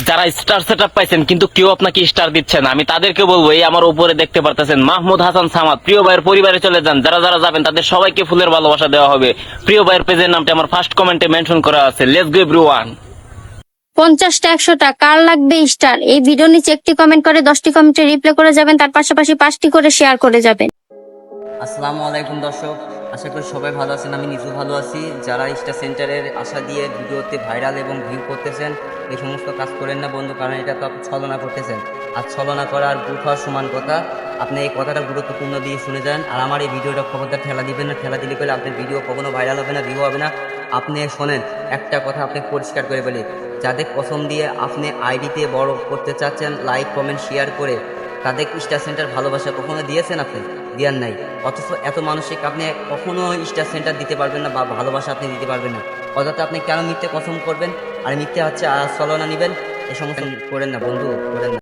যারা star setup পাইছেন কিন্তু কেউ আপনাকে স্টার দিচ্ছে না, আমি তাদেরকে বলবো এই আমার উপরে দেখতে পারতেছেন মাহমুদ হাসান সামাদ, প্রিয় ভাইয়ের পরিবারে চলে যান। যারা যারা যাবেন তাদের সবাইকে ফুলের ভালোবাসা দেওয়া হবে। প্রিয় ভাইয়ের পেজের নামটা আমার ফার্স্ট কমেন্টে মেনশন করা আছে। Let's go everyone. 50টা 100টা কার লাগবে স্টার, এই ভিডিও নিচে একটি কমেন্ট করে 10টি কমেন্টে রিপ্লাই করে যাবেন, তার পাশাপাশি 5টি করে শেয়ার করে যাবেন। আসসালামু আলাইকুম দর্শক, আশা করি সবাই ভালো আছেন। আমি নিজেও ভালো আছি। যারা স্টার সেন্টারের আশা দিয়ে ভিডিওতে ভাইরাল এবং ভিউ করতেছেন, এই সমস্ত কাজ করেন না বন্ধু, কারণ এটা তো আপনি ছলনা করতেছেন। আর ছলনা করা আর ভুল হওয়ার সমান কথা। আপনি এই কথাটা গুরুত্বপূর্ণ দিয়ে শুনে যান। আর আমার এই ভিডিওটা খবরদার ঠেলা দিবেন না। ঠেলা দিলে পেলে আপনার ভিডিও কখনো ভাইরাল হবে না, ভিউ হবে না। আপনি শোনেন, একটা কথা আপনি পরিষ্কার করে বলি, যাদের কসম দিয়ে আপনি আইডিতে বড় করতে চাচ্ছেন লাইক কমেন্ট শেয়ার করে, তাদের স্টার সেন্টার ভালোবাসা কখনো দিয়েছেন আপনি? দেওয়ার নাই। অথচ এত মানসিক আপনি কখনো স্টার সেন্টার দিতে পারবেন না বা ভালোবাসা আপনি দিতে পারবেন না। অযথা আপনি কেন মিথ্যে কসম করবেন আর মিথ্যে হচ্ছে ছলনা নেবেন? এই সমস্ত করেন না বন্ধু, করেন না।